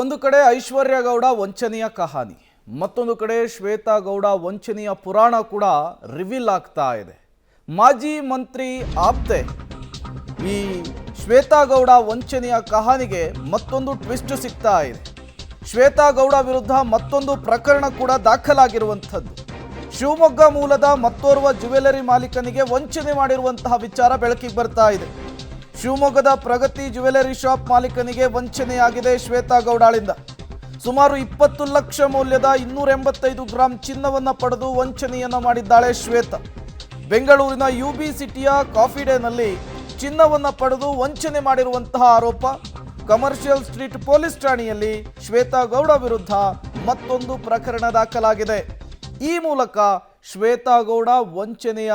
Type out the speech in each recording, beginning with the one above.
ಒಂದು ಕಡೆ ಐಶ್ವರ್ಯ ಗೌಡ ವಂಚನೆಯ ಕಹಾನಿ, ಮತ್ತೊಂದು ಕಡೆ ಶ್ವೇತಾ ಗೌಡ ವಂಚನೆಯ ಪುರಾಣ ಕೂಡ ರಿವೀಲ್ ಆಗ್ತಾ ಇದೆ. ಮಾಜಿ ಮಂತ್ರಿ ಆಪ್ತೆ ಈ ಶ್ವೇತಾ ಗೌಡ ವಂಚನೆಯ ಕಹಾನಿಗೆ ಮತ್ತೊಂದು ಟ್ವಿಸ್ಟ್ ಸಿಗ್ತಾ ಇದೆ. ಶ್ವೇತಾ ಗೌಡ ವಿರುದ್ಧ ಮತ್ತೊಂದು ಪ್ರಕರಣ ಕೂಡ ದಾಖಲಾಗಿರುವಂಥದ್ದು. ಶಿವಮೊಗ್ಗ ಮೂಲದ ಮತ್ತೋರ್ವ ಜ್ಯುವೆಲರಿ ಮಾಲೀಕನಿಗೆ ವಂಚನೆ ಮಾಡಿರುವಂತಹ ವಿಚಾರ ಬೆಳಕಿಗೆ ಬರ್ತಾ ಇದೆ. ಶಿವಮೊಗ್ಗದ ಪ್ರಗತಿ ಜ್ಯುವೆಲರಿ ಶಾಪ್ ಮಾಲೀಕನಿಗೆ ವಂಚನೆಯಾಗಿದೆ ಶ್ವೇತಾ ಗೌಡಾಳಿಂದ. ಸುಮಾರು 20 ಲಕ್ಷ ಮೌಲ್ಯದ 285 ಗ್ರಾಂ ಚಿನ್ನವನ್ನು ಪಡೆದು ವಂಚನೆಯನ್ನು ಮಾಡಿದ್ದಾಳೆ ಶ್ವೇತಾ. ಬೆಂಗಳೂರಿನ UB ಸಿಟಿಯ ಕಾಫಿ ಡೇನಲ್ಲಿ ಚಿನ್ನವನ್ನು ಪಡೆದು ವಂಚನೆ ಮಾಡಿರುವಂತಹ ಆರೋಪ. ಕಮರ್ಷಿಯಲ್ ಸ್ಟ್ರೀಟ್ ಪೊಲೀಸ್ ಠಾಣೆಯಲ್ಲಿ ಶ್ವೇತಾ ಗೌಡ ವಿರುದ್ಧ ಮತ್ತೊಂದು ಪ್ರಕರಣ ದಾಖಲಾಗಿದೆ. ಈ ಮೂಲಕ ಶ್ವೇತಾ ಗೌಡ ವಂಚನೆಯ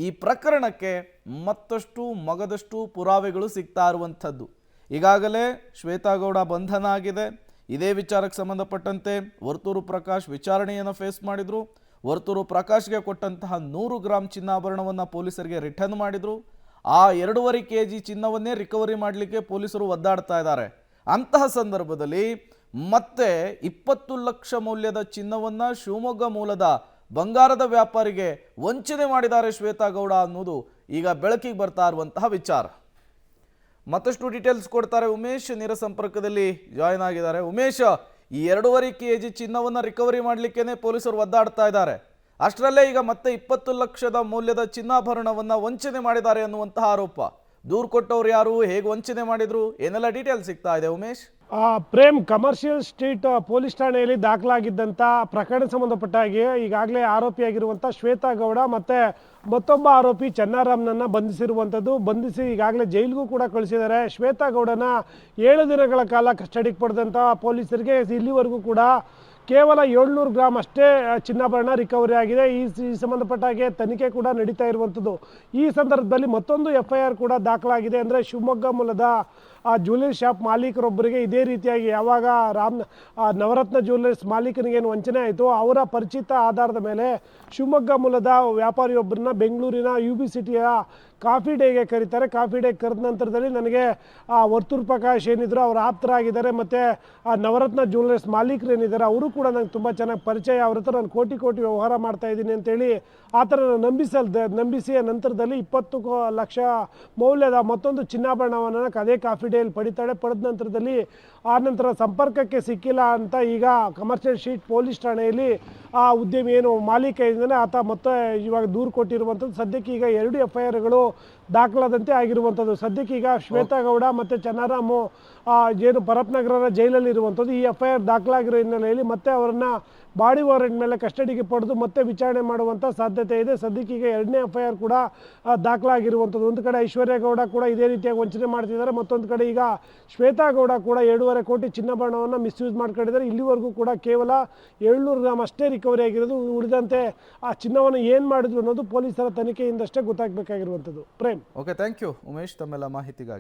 ಈ ಪ್ರಕರಣಕ್ಕೆ ಮತ್ತಷ್ಟು ಮಗದಷ್ಟು ಪುರಾವೆಗಳು ಸಿಗ್ತಾ ಇರುವಂಥದ್ದು. ಈಗಾಗಲೇ ಶ್ವೇತಾ ಗೌಡ ಬಂಧನ ಆಗಿದೆ. ಇದೇ ವಿಚಾರಕ್ಕೆ ಸಂಬಂಧಪಟ್ಟಂತೆ ವರ್ತೂರು ಪ್ರಕಾಶ್ ವಿಚಾರಣೆಯನ್ನು ಫೇಸ್ ಮಾಡಿದರು. ವರ್ತೂರು ಪ್ರಕಾಶ್ಗೆ ಕೊಟ್ಟಂತಹ 100 ಗ್ರಾಂ ಚಿನ್ನಾಭರಣವನ್ನು ಪೊಲೀಸರಿಗೆ ರಿಟರ್ನ್ ಮಾಡಿದರು. ಆ 2.5 kg ಚಿನ್ನವನ್ನೇ ರಿಕವರಿ ಮಾಡಲಿಕ್ಕೆ ಪೊಲೀಸರು ಒದ್ದಾಡ್ತಾ ಇದ್ದಾರೆ. ಅಂತಹ ಸಂದರ್ಭದಲ್ಲಿ ಮತ್ತೆ 20 ಲಕ್ಷ ಮೌಲ್ಯದ ಚಿನ್ನವನ್ನು ಶಿವಮೊಗ್ಗ ಮೂಲದ ಬಂಗಾರದ ವ್ಯಾಪಾರಿಗೆ ವಂಚನೆ ಮಾಡಿದ್ದಾರೆ ಶ್ವೇತಾ ಗೌಡ ಅನ್ನೋದು ಈಗ ಬೆಳಕಿಗೆ ಬರ್ತಾ ಇರುವಂತಹ ವಿಚಾರ. ಮತ್ತಷ್ಟು ಡೀಟೇಲ್ಸ್ ಕೊಡ್ತಾರೆ ಉಮೇಶ್, ನೇರ ಸಂಪರ್ಕದಲ್ಲಿ ಜಾಯ್ನ್ ಆಗಿದ್ದಾರೆ. ಉಮೇಶ್, ಈ 2.5 kg ಚಿನ್ನವನ್ನು ರಿಕವರಿ ಮಾಡಲಿಕ್ಕೇನೆ ಪೊಲೀಸರು ಒದ್ದಾಡ್ತಾ ಇದ್ದಾರೆ. ಅಷ್ಟರಲ್ಲೇ ಈಗ ಮತ್ತೆ 20 ಲಕ್ಷದ ಮೌಲ್ಯದ ಚಿನ್ನಾಭರಣವನ್ನು ವಂಚನೆ ಮಾಡಿದ್ದಾರೆ ಅನ್ನುವಂತಹ ಆರೋಪ. ದೂರು ಕೊಟ್ಟವ್ರು ಯಾರು, ಹೇಗೆ ವಂಚನೆ ಮಾಡಿದ್ರು, ಏನೆಲ್ಲ ಡೀಟೇಲ್ಸ್ ಸಿಗ್ತಾ ಇದೆ Umesh? Prem, commercial street police ಠಾಣೆಯಲ್ಲಿ ದಾಖಲಾಗಿದ್ದಂಥ ಪ್ರಕರಣ ಸಂಬಂಧಪಟ್ಟ ಹಾಗೆ ಈಗಾಗಲೇ ಆರೋಪಿಯಾಗಿರುವಂಥ ಶ್ವೇತಾ ಗೌಡ ಮತ್ತು ಮತ್ತೊಬ್ಬ ಆರೋಪಿ ಚನ್ನಾರಾಮ್ನನ್ನು ಬಂಧಿಸಿ ಈಗಾಗಲೇ ಜೈಲಿಗೂ ಕೂಡ ಕಳಿಸಿದ್ದಾರೆ. ಶ್ವೇತಾ ಗೌಡನ 7 ದಿನಗಳ ಕಾಲ ಕಸ್ಟಡಿಗೆ ಪಡೆದಂಥ ಪೊಲೀಸರಿಗೆ ಇಲ್ಲಿವರೆಗೂ ಕೂಡ ಕೇವಲ 700 ಗ್ರಾಮ್ ಅಷ್ಟೇ ಚಿನ್ನಾಭರಣ ರಿಕವರಿ ಆಗಿದೆ. ಈ ಸಂಬಂಧಪಟ್ಟ ಹಾಗೆ ತನಿಖೆ ಕೂಡ ನಡೀತಾ ಇರುವಂಥದ್ದು. ಈ ಸಂದರ್ಭದಲ್ಲಿ ಮತ್ತೊಂದು FIR ಕೂಡ ದಾಖಲಾಗಿದೆ. ಅಂದರೆ ಶಿವಮೊಗ್ಗ ಮೂಲದ ಜ್ಯುವೆಲರಿ ಶಾಪ್ ಮಾಲೀಕರೊಬ್ಬರಿಗೆ ಇದೇ ರೀತಿಯಾಗಿ ಯಾವಾಗ ನವರತ್ನ ಜ್ಯುವೆಲರ್ಸ್ ಮಾಲೀಕನಿಗೇನು ವಂಚನೆ ಆಯಿತು, ಅವರ ಪರಿಚಿತ ಆಧಾರದ ಮೇಲೆ ಶಿವಮೊಗ್ಗ ಮೂಲದ ವ್ಯಾಪಾರಿಯೊಬ್ಬರನ್ನ ಬೆಂಗಳೂರಿನ UB ಸಿಟಿಯ ಕಾಫಿ ಡೇಗೆ ಕರೀತಾರೆ. ಕಾಫಿ ಡೇ ಕರೆದ ನಂತರದಲ್ಲಿ ನನಗೆ ವರ್ತೂರು ಪ್ರಕಾಶ್ ಏನಿದ್ರು ಅವರು ಆಪ್ತರಾಗಿದ್ದಾರೆ, ಮತ್ತು ನವರತ್ನ ಜ್ಯುವೆಲರ್ಸ್ ಮಾಲೀಕರು ಏನಿದ್ದಾರೆ ಅವರು ಕೂಡ ನಂಗೆ ತುಂಬ ಚೆನ್ನಾಗಿ ಪರಿಚಯ, ಅವ್ರ ಹತ್ರ ನಾನು ಕೋಟಿ ವ್ಯವಹಾರ ಮಾಡ್ತಾ ಇದ್ದೀನಿ ಅಂತೇಳಿ ಆ ಥರ ನಂಬಿಸಿ ನಂತರದಲ್ಲಿ 20 ಲಕ್ಷ ಮೌಲ್ಯದ ಮತ್ತೊಂದು ಚಿನ್ನಾಭರಣವನ್ನು ಅದೇ ಕಾಫಿ ಡೇಯಲ್ಲಿ ಪಡಿತಾಳೆ. ಪಡೆದ ನಂತರದಲ್ಲಿ ಆ ನಂತರ ಸಂಪರ್ಕಕ್ಕೆ ಸಿಕ್ಕಿಲ್ಲ ಅಂತ ಈಗ ಕಮರ್ಷಿಯಲ್ ಸ್ಟ್ರೀಟ್ ಪೊಲೀಸ್ ಠಾಣೆಯಲ್ಲಿ ಆ ಉದ್ಯಮಿ ಏನು ಮಾಲೀಕ ಇದ್ದಾನೆ ಆತ ಮತ್ತೆ ಇವಾಗ ದೂರು ಕೊಟ್ಟಿರುವಂಥದ್ದು. ಸದ್ಯಕ್ಕೆ ಈಗ 2 FIRಗಳು ದಾಖಲಾದಂತೆ ಆಗಿರುವಂಥದ್ದು. ಸದ್ಯಕ್ಕೆ ಈಗ ಶ್ವೇತಾ ಗೌಡ ಮತ್ತು ಚನ್ನಾರಾಮು ಏನು ಪರಪ್ನಗರದ ಜೈಲಲ್ಲಿ ಇರುವಂಥದ್ದು. ಈ FIR ದಾಖಲಾಗಿರೋ ಹಿನ್ನೆಲೆಯಲ್ಲಿ ಮತ್ತೆ ಅವರನ್ನು ಬಾಡಿ ವಾರೆಂಟ್ ಮೇಲೆ ಕಸ್ಟಡಿಗೆ ಪಡೆದು ಮತ್ತೆ ವಿಚಾರಣೆ ಮಾಡುವಂಥ ಸಾಧ್ಯತೆ ಇದೆ. ಸದ್ಯಕ್ಕೆ ಈಗ 2ನೇ FIR ಕೂಡ ದಾಖಲಾಗಿರುವಂಥದ್ದು. ಒಂದು ಕಡೆ ಐಶ್ವರ್ಯ ಗೌಡ ಕೂಡ ಇದೇ ರೀತಿಯಾಗಿ ವಂಚನೆ ಮಾಡ್ತಿದ್ದಾರೆ, ಮತ್ತೊಂದು ಕಡೆ ಈಗ ಶ್ವೇತಾ ಗೌಡ ಕೂಡ 2.5 ಕೋಟಿ ಚಿನ್ನಾಭರಣವನ್ನು ಮಿಸ್ಯೂಸ್ ಮಾಡ್ಕೊಂಡಿದ್ದಾರೆ. ಇಲ್ಲಿವರೆಗೂ ಕೂಡ ಕೇವಲ 700 ಗ್ರಾಮ್ ಅಷ್ಟೇ ರಿಕವರಿ ಆಗಿರೋದು. ಉಳಿದಂತೆ ಆ ಚಿನ್ನವನ್ನು ಏನು ಮಾಡಿದ್ರು ಅನ್ನೋದು ಪೊಲೀಸರ ತನಿಖೆಯಿಂದಷ್ಟೇ ಗೊತ್ತಾಗಬೇಕಾಗಿರುವಂಥದ್ದು. Prem, okay, thank you Umesh ತಮ್ಮೆಲ್ಲ ಮಾಹಿತಿಗಾಗಿ.